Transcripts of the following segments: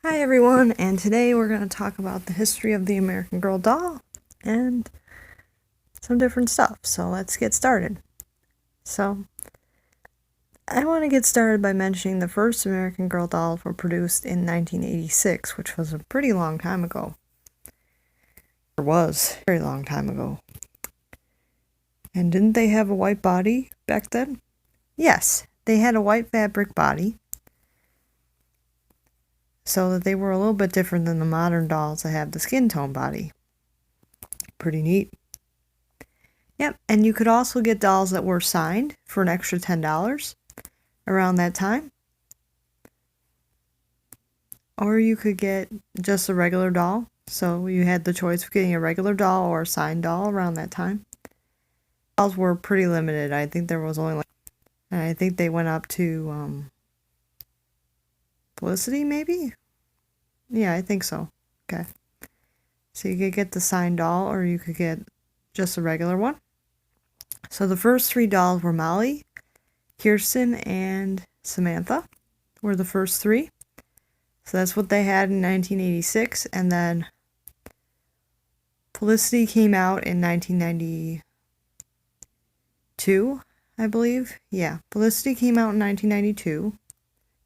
Hi everyone, and today we're going to talk about the history of the American Girl doll and some different stuff. So let's get started. So I want to get started by mentioning the first American Girl dolls were produced in 1986, which was a pretty long time ago. Or was a very long time ago. And didn't they have a white body back then? Yes, they had a white fabric body. So that they were a little bit different than the modern dolls that have the skin tone body. Pretty neat. Yep, and you could also get dolls that were signed for an extra $10 around that time. Or you could get just a regular doll. So you had the choice of getting a regular doll or a signed doll around that time. Dolls were pretty limited. I think there was only and I think they went up to Felicity maybe? Yeah, I think so. Okay. So you could get the signed doll or you could get just a regular one. So the first three dolls were Molly, Kirsten, and Samantha were the first three. So that's what they had in 1986, and then Felicity came out in 1992, I believe. Yeah, Felicity came out in 1992,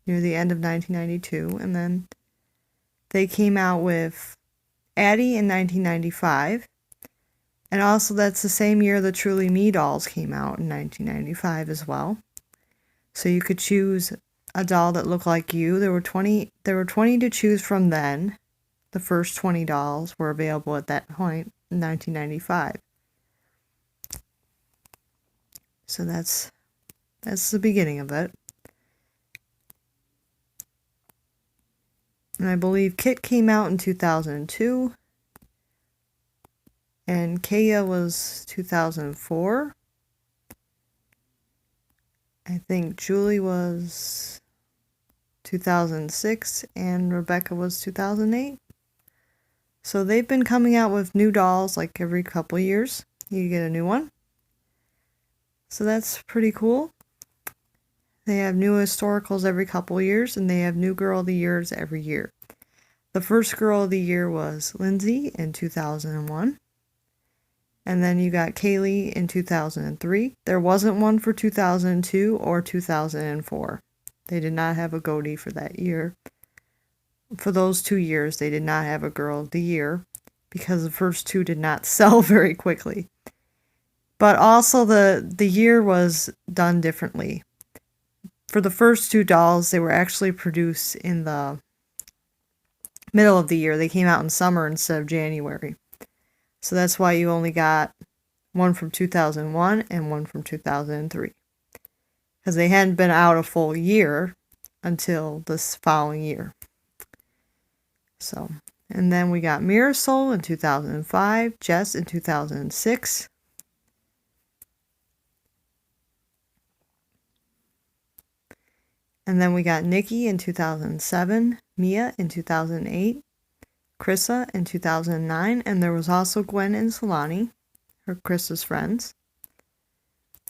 near the end of 1992, and then they came out with Addie in 1995, and also that's the same year the Truly Me dolls came out in 1995 as well. So you could choose a doll that looked like you. There were 20 to choose from then. The first 20 dolls were available at that point in 1995. So that's the beginning of it. And I believe Kit came out in 2002. And Kaya was 2004. I think Julie was 2006 and Rebecca was 2008. So they've been coming out with new dolls like every couple years. You get a new one. So that's pretty cool. They have new historicals every couple years, and they have new Girl of the Years every year. The first Girl of the Year was Lindsay in 2001. And then you got Kaylee in 2003. There wasn't one for 2002 or 2004. They did not have a goatee for that year. For those 2 years, they did not have a Girl of the Year because the first two did not sell very quickly. But also the year was done differently. For the first two dolls, they were actually produced in the middle of the year. They came out in summer instead of January. So that's why you only got one from 2001 and one from 2003. Because they hadn't been out a full year until this following year. So, and then we got Mirasol in 2005, Jess in 2006. And then we got Nikki in 2007, Mia in 2008, Krissa in 2009, and there was also Gwen and Solani, her Krissa's friends.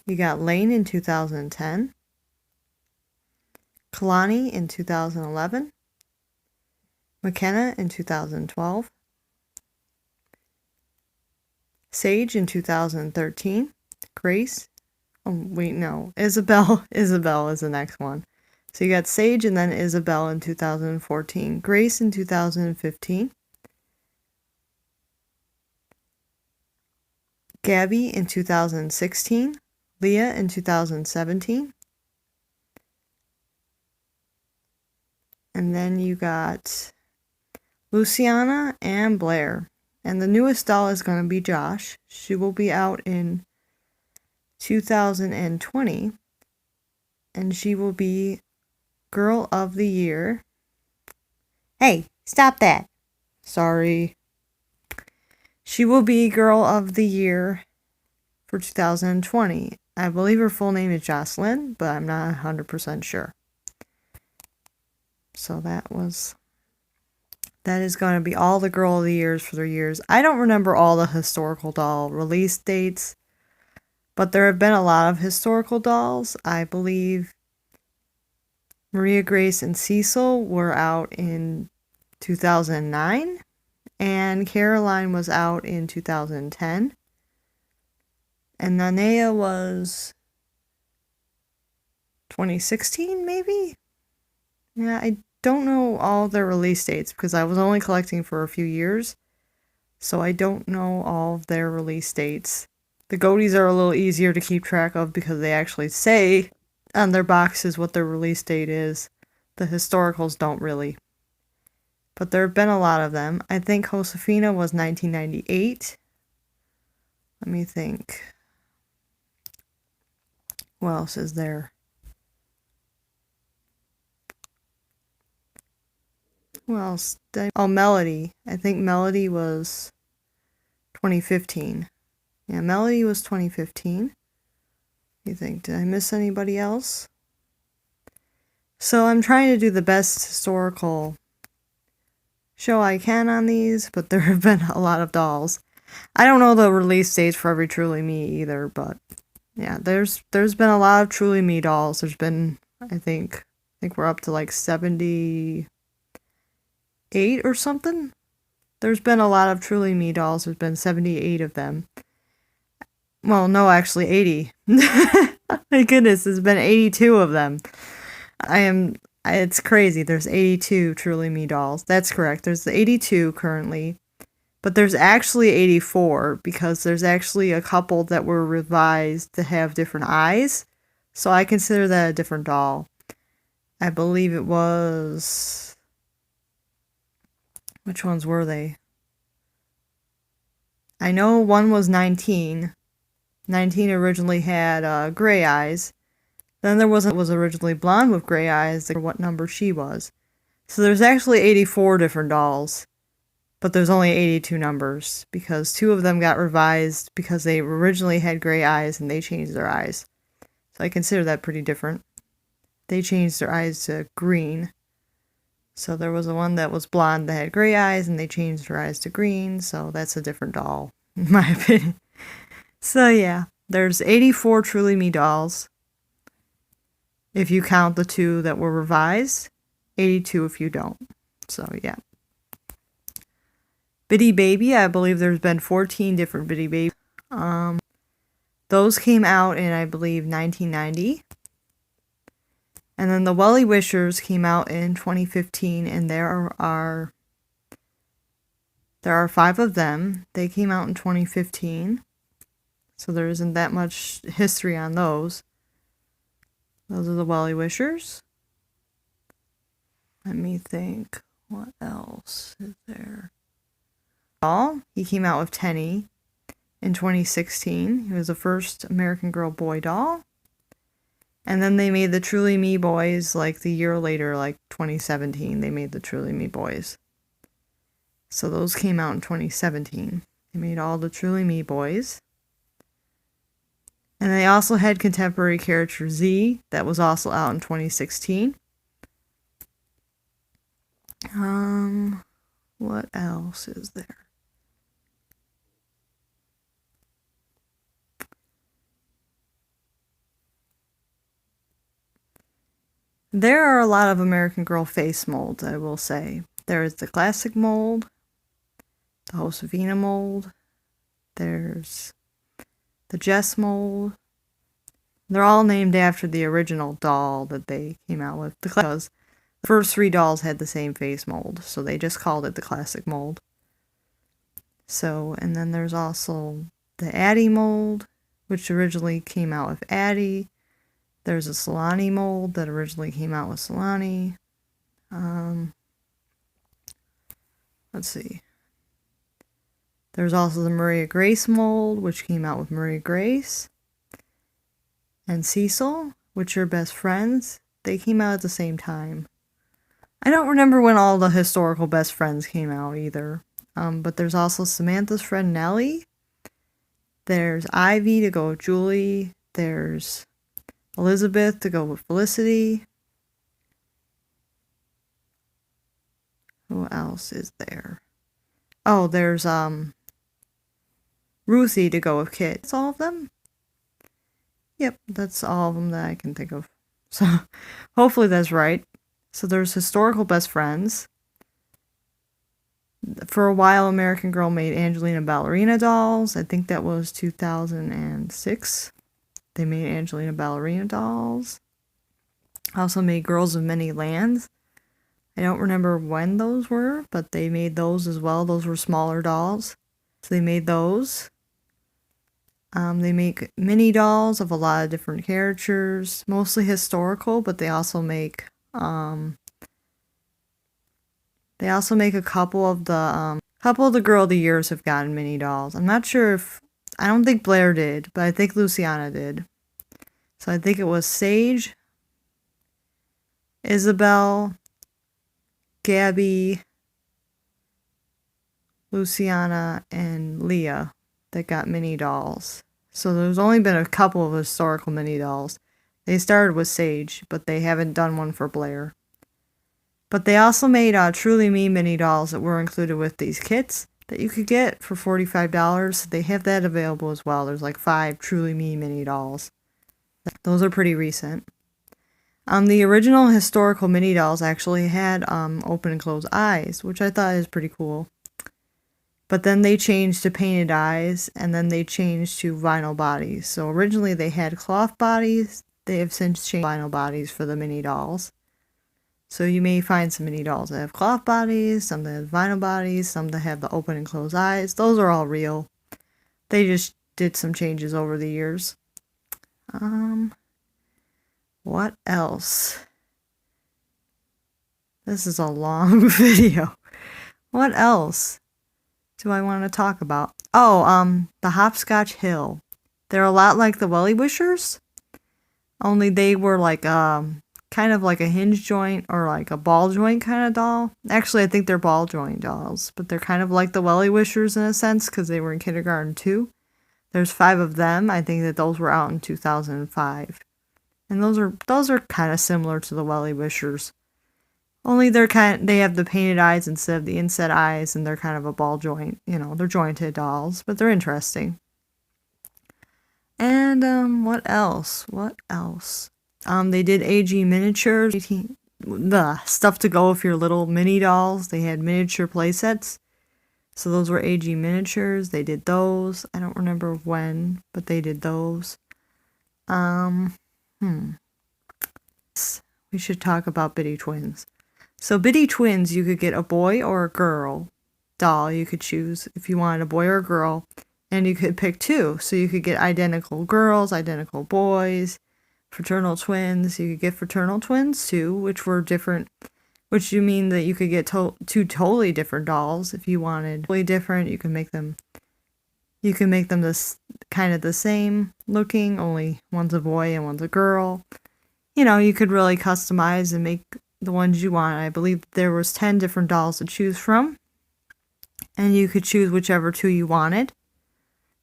You got Lane in 2010, Kalani in 2011, McKenna in 2012, Sage in 2013, Grace, Isabel is the next one. So you got Sage and then Isabel in 2014, Grace in 2015, Gabby in 2016, Leah in 2017, and then you got Luciana and Blair. And the newest doll is going to be Josh. She will be out in 2020, and she will be Girl of the Year. Hey, stop that. Sorry. She will be Girl of the Year for 2020. I believe her full name is Jocelyn, but I'm not 100% sure. So that is going to be all the Girl of the Years for their years. I don't remember all the historical doll release dates, but there have been a lot of historical dolls. I believe Maria Grace and Cecil were out in 2009, and Caroline was out in 2010, and Nanea was 2016, maybe? Yeah, I don't know all their release dates because I was only collecting for a few years, so I don't know all of their release dates. The Goaties are a little easier to keep track of because they actually say on their boxes what their release date is. The historicals don't really. But there have been a lot of them. I think Josefina was 1998. Let me think. What else is there? Who else? Oh, Melody. I think Melody was 2015. Yeah, Melody was 2015. You think, did I miss anybody else? So I'm trying to do the best historical show I can on these, but there have been a lot of dolls. I don't know the release dates for every Truly Me either, but yeah, there's been a lot of Truly Me dolls. There's been, I think we're up to like 78 or something. There's been a lot of Truly Me dolls. There's been 78 of them. Well, no, actually 80. My goodness, there's been 82 of them. It's crazy. There's 82 Truly Me dolls. That's correct. There's 82 currently. But there's actually 84 because there's actually a couple that were revised to have different eyes. So I consider that a different doll. I believe it was... Which ones were they? I know one was 19. 19 originally had gray eyes. Then there was originally blonde with gray eyes, what number she was. So there's actually 84 different dolls. But there's only 82 numbers because 2 of them got revised because they originally had gray eyes and they changed their eyes. So I consider that pretty different. They changed their eyes to green. So there was one that was blonde that had gray eyes and they changed her eyes to green. So that's a different doll, in my opinion. So yeah, there's 84 Truly Me dolls. If you count the 2 that were revised, 82 if you don't. So yeah. Bitty Baby, I believe there's been 14 different Bitty Babies. Those came out in, I believe, 1990. And then the Welly Wishers came out in 2015, and there are 5 of them. They came out in 2015. So there isn't that much history on those. Those are the Welly Wishers. Let me think. What else is there? He came out with Tenny in 2016. He was the first American Girl boy doll. And then they made the Truly Me boys like the year later, like 2017. They made the Truly Me boys. So those came out in 2017. They made all the Truly Me boys. And they also had contemporary character Z that was also out in 2016. What else is there? There are a lot of American Girl face molds, I will say. There is the classic mold, the Josefina mold, there's the Jess mold. They're all named after the original doll that they came out with. Because the first 3 dolls had the same face mold, so they just called it the classic mold. So, and then there's also the Addie mold, which originally came out with Addie. There's a Solani mold that originally came out with Solani. Let's see. There's also the Maria Grace mold, which came out with Maria Grace. And Cecil, which are best friends. They came out at the same time. I don't remember when all the historical best friends came out either. But there's also Samantha's friend Nellie. There's Ivy to go with Julie. There's Elizabeth to go with Felicity. Who else is there? Oh, there's Ruthie to go with Kit. That's all of them? Yep, that's all of them that I can think of. So hopefully that's right. So there's historical best friends. For a while, American Girl made Angelina Ballerina dolls. I think that was 2006. They made Angelina Ballerina dolls. Also made Girls of Many Lands. I don't remember when those were, but they made those as well. Those were smaller dolls. So they made those. They make mini dolls of a lot of different characters, mostly historical, but they also make a couple of the Girl of the Years have gotten mini dolls. I'm not sure if I don't think Blair did, but I think Luciana did. So I think it was Sage, Isabel, Gabby, Luciana, and Leah that got mini dolls. So there's only been a couple of historical mini dolls. They started with Sage, but they haven't done one for Blair. But they also made Truly Me mini dolls that were included with these kits that you could get for $45. They have that available as well. There's like 5 Truly Me mini dolls. Those are pretty recent. The original historical mini dolls actually had open and closed eyes, which I thought is pretty cool. But then they changed to painted eyes, and then they changed to vinyl bodies. So originally they had cloth bodies. They have since changed vinyl bodies for the mini dolls. So you may find some mini dolls that have cloth bodies, some that have vinyl bodies, some that have the open and closed eyes. Those are all real. They just did some changes over the years. What else? This is a long video. What else do I want to talk about? Oh, the Hopscotch Hill. They're a lot like the Welly Wishers, only they were like kind of like a hinge joint or like a ball joint kind of doll. Actually, I think they're ball joint dolls, but they're kind of like the Welly Wishers in a sense because they were in kindergarten too. There's 5 of them. I think that those were out in 2005. And those are kind of similar to the Welly Wishers. Only they have the painted eyes instead of the inset eyes, and they're kind of a ball joint. You know, they're jointed dolls, but they're interesting. And what else? They did AG miniatures, the stuff to go with your little mini dolls. They had miniature play sets. So those were AG miniatures. They did those. I don't remember when, but they did those. We should talk about Bitty Twins. So Bitty Twins, you could get a boy or a girl doll. You could choose if you wanted a boy or a girl, and you could pick 2. So you could get identical girls, identical boys, fraternal twins. You could get fraternal twins too, which were different, which you mean that you could get 2 totally different dolls if you wanted. Totally different. You can make them this kind of the same looking, only one's a boy and one's a girl. You know, you could really customize and make the ones you want. I believe there was 10 different dolls to choose from, and you could choose whichever 2 you wanted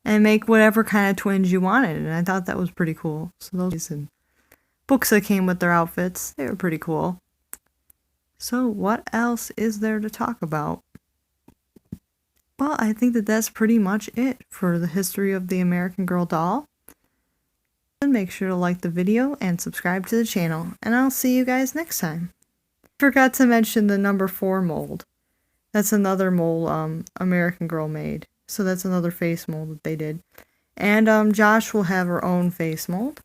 and make whatever kind of twins you wanted. And I thought that was pretty cool. So those and books that came with their outfits, they were pretty cool. So what else is there to talk about? Well, I think that that's pretty much it for the history of the American Girl doll. And make sure to like the video and subscribe to the channel, and I'll see you guys next time. Forgot to mention the number 4 mold. That's another mold American Girl made. So that's another face mold that they did. And Josh will have her own face mold.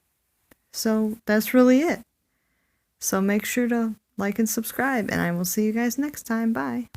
So that's really it. So make sure to like and subscribe, and I will see you guys next time. Bye.